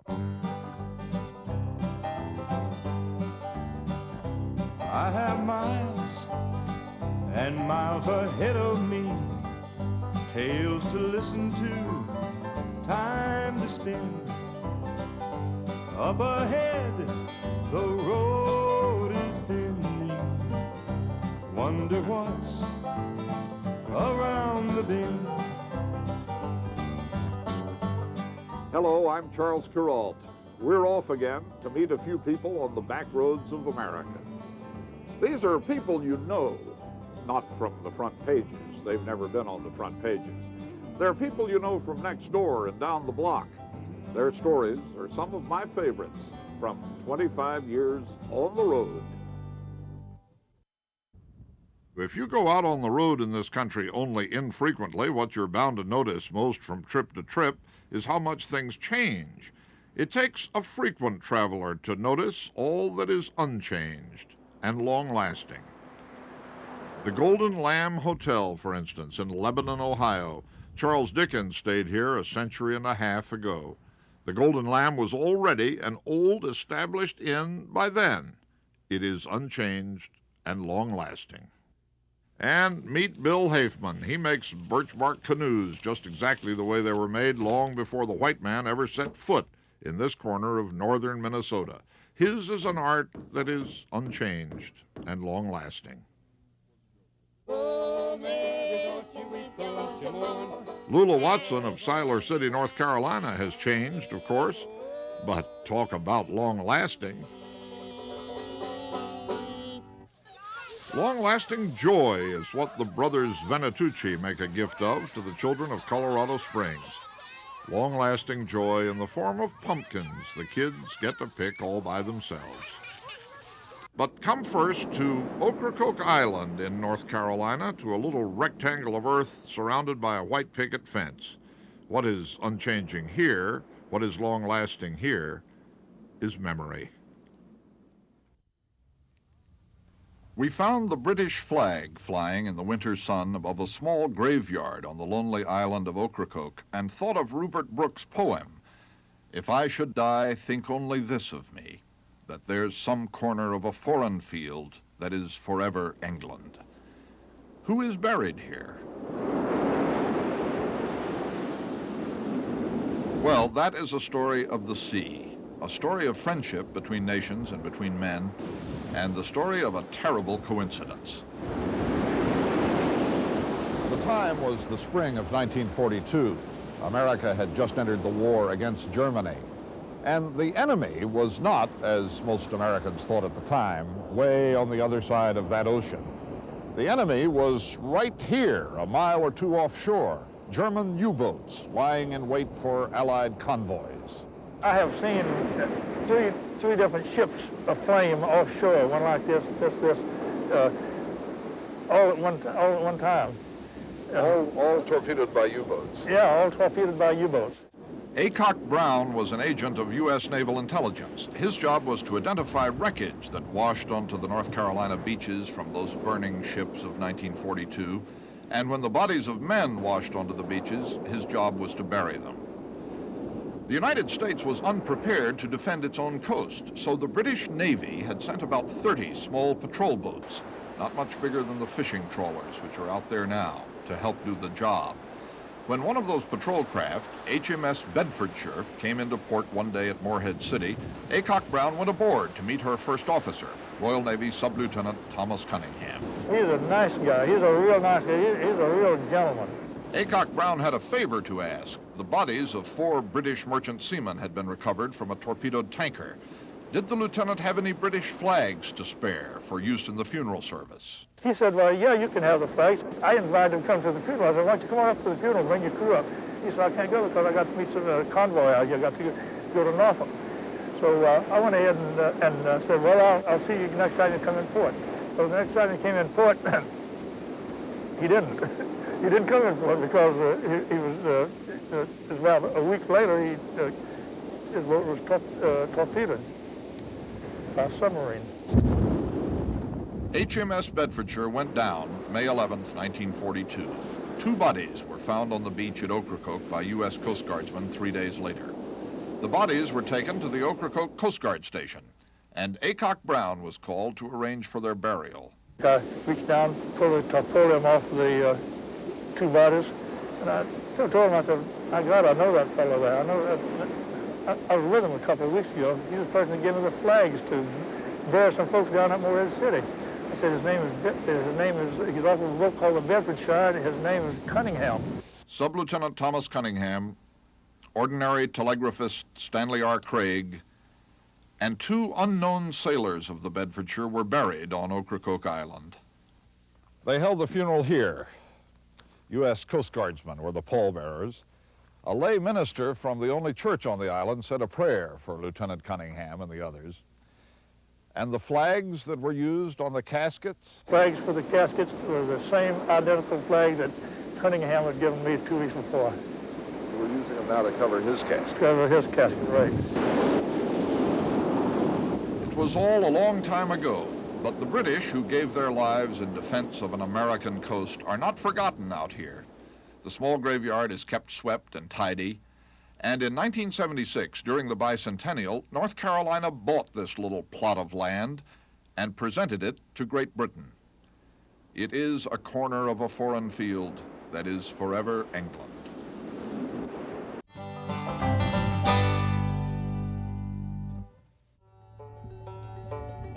I have miles and miles ahead of me, tales to listen to, time to spend. Up ahead, the road is bending. Wonder what's around the bend. Hello, I'm Charles Kuralt. We're off again to meet a few people on the back roads of America. These are people you know, not from the front pages. They've never been on the front pages. They're people you know from next door and down the block. Their stories are some of my favorites from 25 years on the road. If you go out on the road in this country only infrequently, what you're bound to notice most from trip to trip is how much things change. It takes a frequent traveler to notice all that is unchanged and long-lasting. The Golden Lamb Hotel, for instance, in Lebanon, Ohio. Charles Dickens stayed here a century and a half ago. The Golden Lamb was already an old established inn by then. It is unchanged and long-lasting. And meet Bill Hafeman. He makes birch bark canoes just exactly the way they were made long before the white man ever set foot in this corner of northern Minnesota. His is an art that is unchanged and long-lasting. Lula Watson of Siler City, North Carolina has changed, of course, but talk about long-lasting. Long-lasting joy is what the brothers Venatucci make a gift of to the children of Colorado Springs. Long-lasting joy in the form of pumpkins the kids get to pick all by themselves. But come first to Ocracoke Island in North Carolina, to a little rectangle of earth surrounded by a white picket fence. What is unchanging here, what is long-lasting here, is memory. We found the British flag flying in the winter sun above a small graveyard on the lonely island of Ocracoke and thought of Rupert Brooke's poem, "If I should die, think only this of me, that there's some corner of a foreign field that is forever England." Who is buried here? Well, that is a story of the sea, a story of friendship between nations and between men, and the story of a terrible coincidence. The time was the spring of 1942. America had just entered the war against Germany. And the enemy was not, as most Americans thought at the time, way on the other side of that ocean. The enemy was right here, a mile or two offshore, German U-boats lying in wait for Allied convoys. I have seen three different ships aflame offshore, one like this, all at one time. All torpedoed by U-boats. Yeah, all torpedoed by U-boats. Aycock Brown was an agent of U.S. Naval Intelligence. His job was to identify wreckage that washed onto the North Carolina beaches from those burning ships of 1942. And when the bodies of men washed onto the beaches, his job was to bury them. The United States was unprepared to defend its own coast, so the British Navy had sent about 30 small patrol boats, not much bigger than the fishing trawlers which are out there now, to help do the job. When one of those patrol craft, HMS Bedfordshire, came into port one day at Morehead City, Aycock Brown went aboard to meet her first officer, Royal Navy Sub-Lieutenant Thomas Cunningham. He's a nice guy. He's a real nice guy. He's a real gentleman. Aycock Brown had a favor to ask. The bodies of 4 British merchant seamen had been recovered from a torpedoed tanker. Did the lieutenant have any British flags to spare for use in the funeral service? He said, well, yeah, you can have the flags. I invited him to come to the funeral. I said, why don't you come on up to the funeral, bring your crew up. He said, I can't go because I got to meet some convoy out here. I got to go to Norfolk. So I went ahead and said, well, I'll see you next time you come in port. So the next time he came in port, he didn't. He didn't come in port because he was, about a week later, his boat was torpedoed by a submarine. HMS Bedfordshire went down May 11th, 1942. 2 bodies were found on the beach at Ocracoke by U.S. Coast Guardsmen 3 days later. The bodies were taken to the Ocracoke Coast Guard Station, and Aycock Brown was called to arrange for their burial. I reached down, pulled them off the two bodies, and I told him, I said, my God, I know that fellow there. I know that. I was with him a couple of weeks ago. He was the person that gave me the flags to bury some folks down at Morehead City. I said, he's off of a book called The Bedfordshire, and his name is Cunningham. Sub-Lieutenant Thomas Cunningham, Ordinary Telegraphist Stanley R. Craig, and two unknown sailors of the Bedfordshire were buried on Ocracoke Island. They held the funeral here. U.S. Coast Guardsmen were the pallbearers. A lay minister from the only church on the island said a prayer for Lieutenant Cunningham and the others. And the flags that were used on the caskets? Flags for the caskets were the same identical flags that Cunningham had given me 2 weeks before. You were using them now to cover his casket? Cover his casket, right. It was all a long time ago, but the British who gave their lives in defense of an American coast are not forgotten out here. The small graveyard is kept swept and tidy, and in 1976, during the bicentennial, North Carolina bought this little plot of land and presented it to Great Britain. It is a corner of a foreign field that is forever England.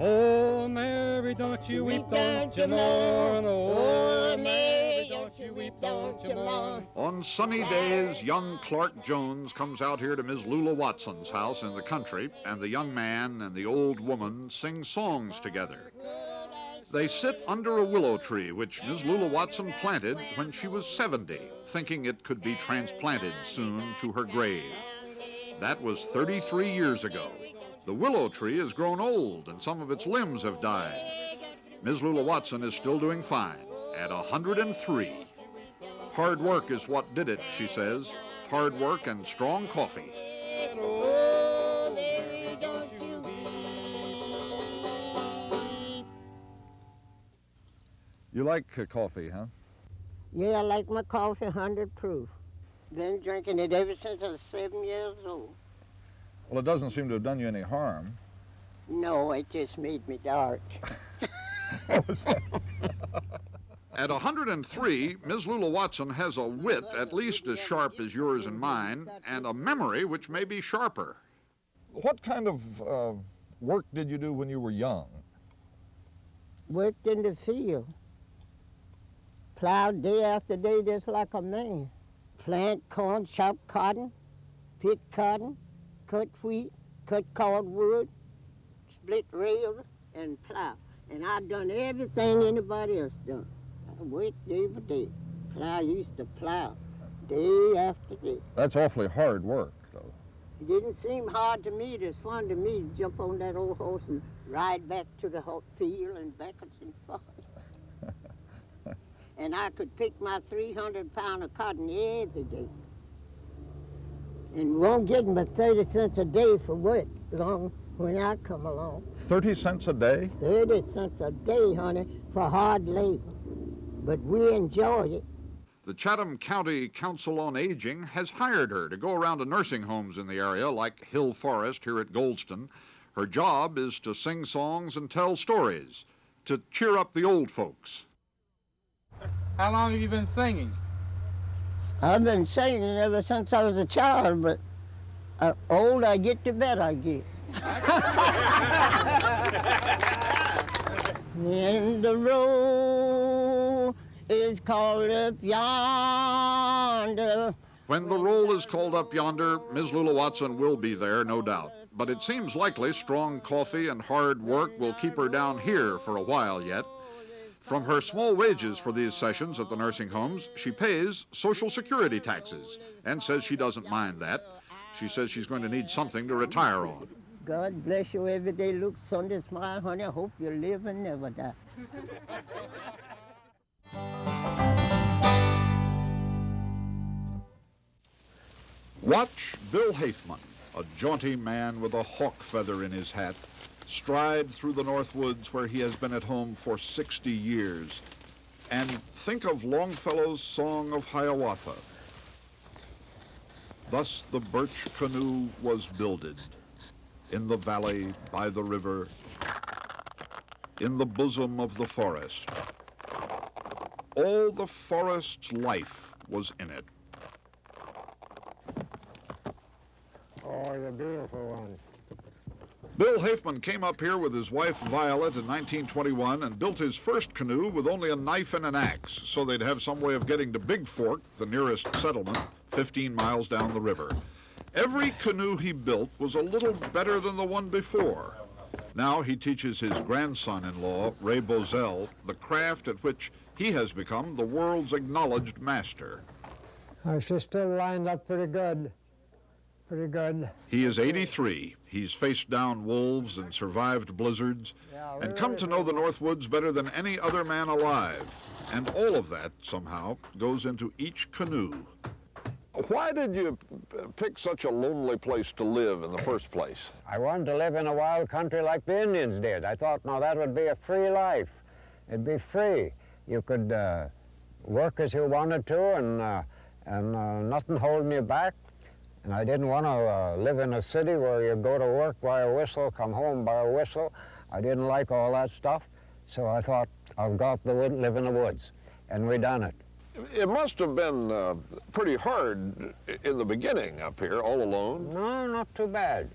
Oh, Mary, don't you weep, don't you mourn. Oh, Mary, don't you weep, don't you mourn. On sunny days, young Clark Jones comes out here to Ms. Lula Watson's house in the country, and the young man and the old woman sing songs together. They sit under a willow tree, which Ms. Lula Watson planted when she was 70, thinking it could be transplanted soon to her grave. That was 33 years ago. The willow tree has grown old, and some of its limbs have died. Ms. Lula Watson is still doing fine, at 103. Hard work is what did it, she says. Hard work and strong coffee. You like coffee, huh? Yeah, I like my coffee 100 proof. Been drinking it ever since I was 7 years old. Well, it doesn't seem to have done you any harm. No, it just made me dark. What was that? At 103, Ms. Lula Watson has a wit at least as sharp as yours and mine, and a memory which may be sharper. What kind of work did you do when you were young? Worked in the field. Plowed day after day just like a man. Plant corn, chop cotton, pick cotton, cut wheat, cut cordwood, split rails, and plow. And I done everything anybody else done. I worked day by day. I used to plow day after day. That's awfully hard work, though. It didn't seem hard to me. It was fun to me to jump on that old horse and ride back to the field and backwards and forth. And I could pick my 300-pound of cotton every day. And won't get but 30 cents a day for work long when I come along. 30 cents a day? 30 cents a day, honey, for hard labor. But we enjoyed it. The Chatham County Council on Aging has hired her to go around to nursing homes in the area, like Hill Forest here at Goldston. Her job is to sing songs and tell stories, to cheer up the old folks. How long have you been singing? I've been singing ever since I was a child, but older I get, the better I get. And the roll is called up yonder. When the roll is called up yonder, Ms. Lula Watson will be there, no doubt. But it seems likely strong coffee and hard work will keep her down here for a while yet. From her small wages for these sessions at the nursing homes, she pays Social Security taxes and says she doesn't mind that. She says she's going to need something to retire on. God bless you every day. Look, Sunday smile, honey. I hope you live and never die. Watch Bill Haithman, a jaunty man with a hawk feather in his hat, stride through the North Woods where he has been at home for 60 years, and think of Longfellow's Song of Hiawatha. Thus the birch canoe was builded, in the valley by the river, in the bosom of the forest. All the forest's life was in it. Oh, the beautiful one. Bill Hafman came up here with his wife Violet in 1921 and built his first canoe with only a knife and an axe, so they'd have some way of getting to Big Fork, the nearest settlement, 15 miles down the river. Every canoe he built was a little better than the one before. Now he teaches his grandson-in-law, Ray Bozell, the craft at which he has become the world's acknowledged master. She's still lined up pretty good. Pretty good. He is 83. He's faced down wolves and survived blizzards and come to know the Northwoods better than any other man alive. And all of that, somehow, goes into each canoe. Why did you pick such a lonely place to live in the first place? I wanted to live in a wild country like the Indians did. I thought, no, that would be a free life. It'd be free. You could work as you wanted to and nothing holding you back. And I didn't want to live in a city where you go to work by a whistle, come home by a whistle. I didn't like all that stuff. So I thought, I'll go out the wood, live in the woods. And we done it. It must have been pretty hard in the beginning up here, all alone. No, not too bad.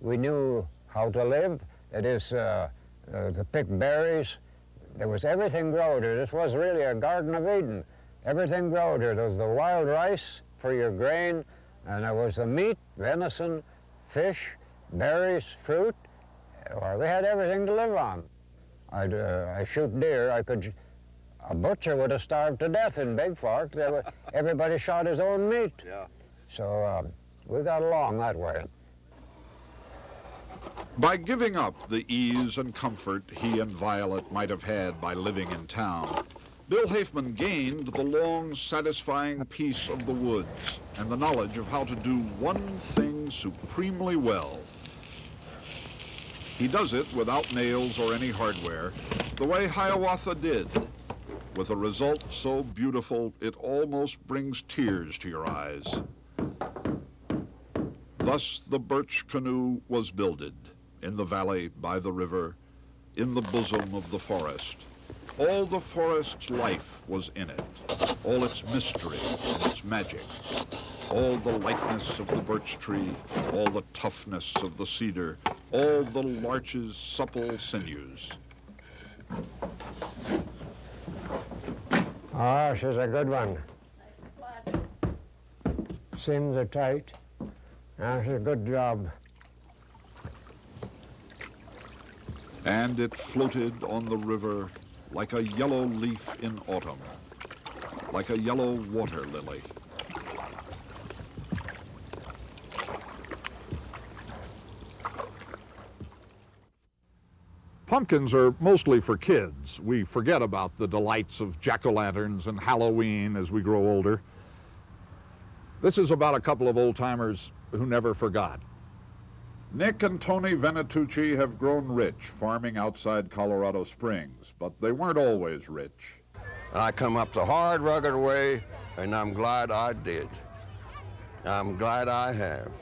We knew how to live. It is to pick berries. There was everything growed here. This was really a Garden of Eden. Everything growed here. There was the wild rice for your grain, and there was the meat, venison, fish, berries, fruit. Well, they had everything to live on. I shoot deer. A butcher would have starved to death in Big Fork. Everybody shot his own meat. Yeah. So we got along that way. By giving up the ease and comfort he and Violet might have had by living in town, Bill Hafman gained the long, satisfying peace of the woods and the knowledge of how to do one thing supremely well. He does it without nails or any hardware, the way Hiawatha did, with a result so beautiful it almost brings tears to your eyes. Thus the birch canoe was builded, in the valley by the river, in the bosom of the forest. All the forest's life was in it, all its mystery and its magic, all the lightness of the birch tree, all the toughness of the cedar, all the larch's supple sinews. Oh, she's a good one. Seams are tight. That's a good job. And it floated on the river like a yellow leaf in autumn, like a yellow water lily. Pumpkins are mostly for kids. We forget about the delights of jack-o'-lanterns and Halloween as we grow older. This is about a couple of old-timers who never forgot. Nick and Tony Venatucci have grown rich farming outside Colorado Springs, but they weren't always rich. I come up the hard, rugged way, and I'm glad I did. I'm glad I have.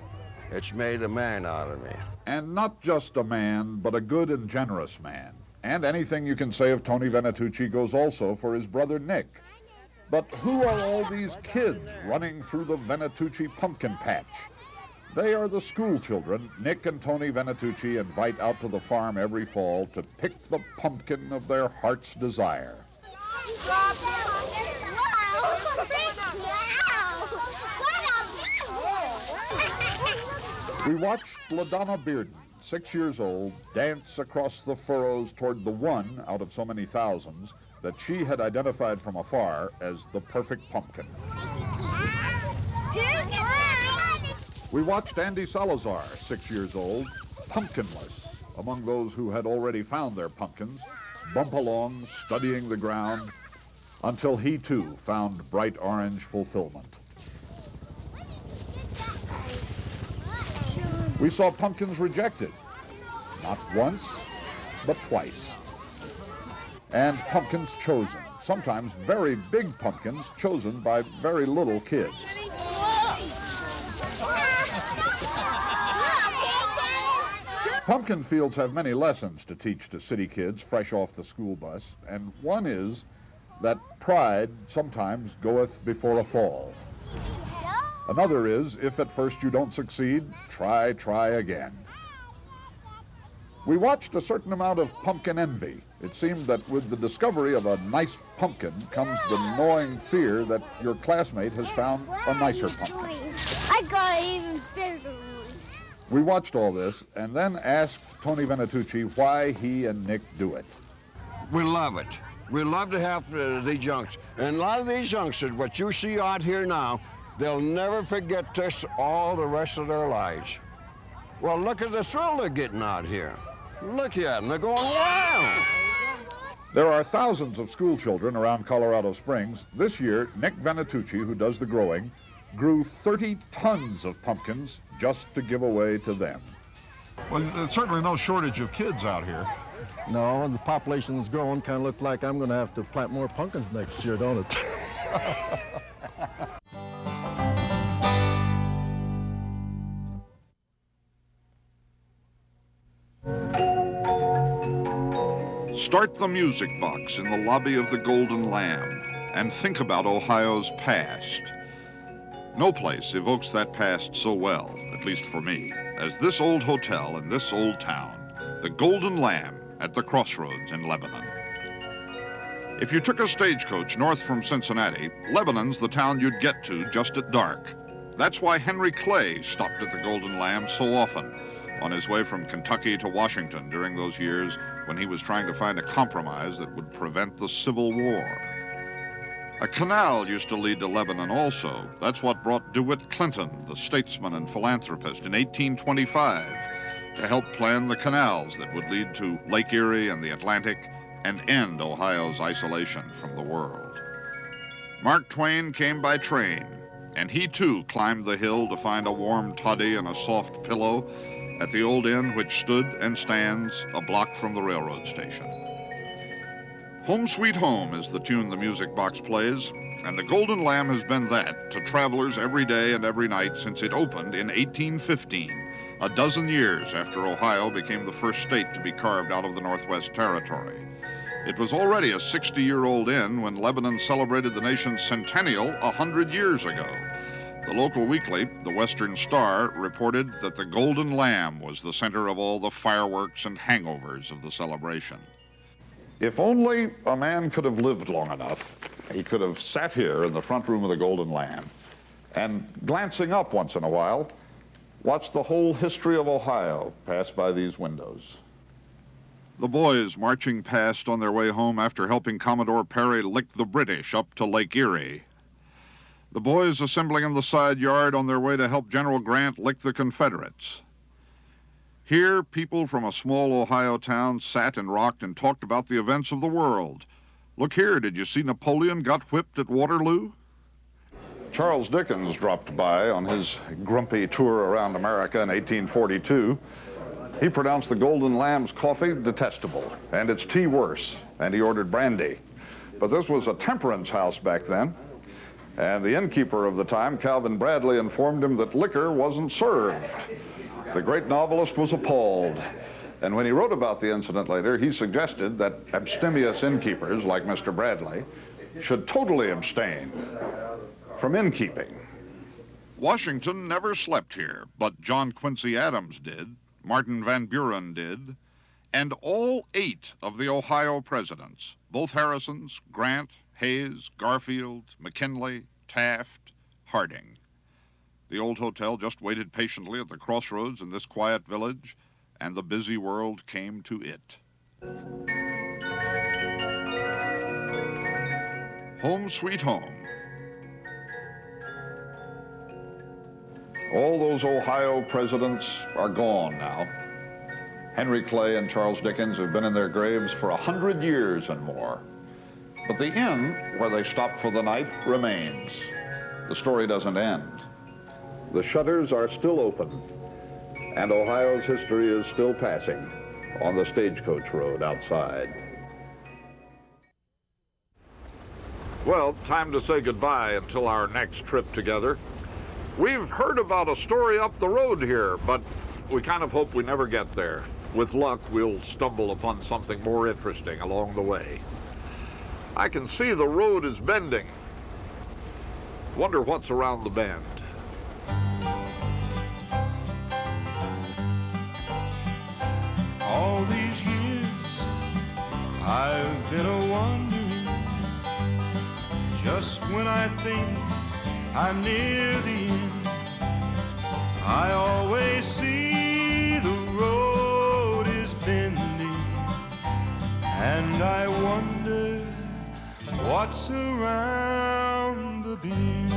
It's made a man out of me. And not just a man, but a good and generous man. And anything you can say of Tony Venatucci goes also for his brother Nick. But who are all these kids running through the Venatucci pumpkin patch? They are the school children Nick and Tony Venatucci invite out to the farm every fall to pick the pumpkin of their heart's desire. We watched LaDonna Bearden, 6 years old, dance across the furrows toward the one out of so many thousands that she had identified from afar as the perfect pumpkin. We watched Andy Salazar, 6 years old, pumpkinless, among those who had already found their pumpkins, bump along, studying the ground, until he too found bright orange fulfillment. We saw pumpkins rejected, not once, but twice. And pumpkins chosen, sometimes very big pumpkins chosen by very little kids. Pumpkin fields have many lessons to teach to city kids fresh off the school bus, and one is that pride sometimes goeth before a fall. Another is, if at first you don't succeed, try again. We watched a certain amount of pumpkin envy. It seemed that with the discovery of a nice pumpkin comes the gnawing fear that your classmate has found a nicer pumpkin. I got even bigger one. We watched all this and then asked Tony Venatucci why he and Nick do it. We love it. We love to help these youngsters. And a lot of these youngsters, what you see out here now, they'll never forget this all the rest of their lives. Well, look at the thrill they're getting out here. Look at them, they're going wild. There are thousands of school children around Colorado Springs. This year, Nick Venatucci, who does the growing, grew 30 tons of pumpkins just to give away to them. Well, there's certainly no shortage of kids out here. No, the population's growing. Kind of look like I'm going to have to plant more pumpkins next year, don't it? Start the music box in the lobby of the Golden Lamb and think about Ohio's past. No place evokes that past so well, at least for me, as this old hotel in this old town, the Golden Lamb at the crossroads in Lebanon. If you took a stagecoach north from Cincinnati, Lebanon's the town you'd get to just at dark. That's why Henry Clay stopped at the Golden Lamb so often on his way from Kentucky to Washington during those years when he was trying to find a compromise that would prevent the Civil War. A canal used to lead to Lebanon also. That's what brought DeWitt Clinton, the statesman and philanthropist, in 1825 to help plan the canals that would lead to Lake Erie and the Atlantic and end Ohio's isolation from the world. Mark Twain came by train, and he too climbed the hill to find a warm toddy and a soft pillow at the old inn which stood and stands a block from the railroad station. Home Sweet Home is the tune the music box plays, and the Golden Lamb has been that to travelers every day and every night since it opened in 1815, a dozen years after Ohio became the first state to be carved out of the Northwest Territory. It was already a 60-year-old inn when Lebanon celebrated the nation's centennial 100 years ago. The local weekly, the Western Star, reported that the Golden Lamb was the center of all the fireworks and hangovers of the celebration. If only a man could have lived long enough, he could have sat here in the front room of the Golden Lamb and, glancing up once in a while, watched the whole history of Ohio pass by these windows. The boys marching past on their way home after helping Commodore Perry lick the British up to Lake Erie. The boys assembling in the side yard on their way to help General Grant lick the Confederates. Here, people from a small Ohio town sat and rocked and talked about the events of the world. Look here, did you see Napoleon got whipped at Waterloo? Charles Dickens dropped by on his grumpy tour around America in 1842. He pronounced the Golden Lamb's coffee detestable and its tea worse, and he ordered brandy. But this was a temperance house back then. And the innkeeper of the time, Calvin Bradley, informed him that liquor wasn't served. The great novelist was appalled. And when he wrote about the incident later, he suggested that abstemious innkeepers, like Mr. Bradley, should totally abstain from innkeeping. Washington never slept here, but John Quincy Adams did, Martin Van Buren did, and all 8 of the Ohio presidents, both Harrisons, Grant, Hayes, Garfield, McKinley, Taft, Harding. The old hotel just waited patiently at the crossroads in this quiet village, and the busy world came to it. Home Sweet Home. All those Ohio presidents are gone now. Henry Clay and Charles Dickens have been in their graves for 100 years and more. But the inn where they stopped for the night remains. The story doesn't end. The shutters are still open, and Ohio's history is still passing on the Stagecoach Road outside. Well, time to say goodbye until our next trip together. We've heard about a story up the road here, but we kind of hope we never get there. With luck, we'll stumble upon something more interesting along the way. I can see the road is bending. Wonder what's around the bend. All these years I've been a-wondering, just when I think I'm near the end, I always see the road is bending, and I wonder what's around the bend.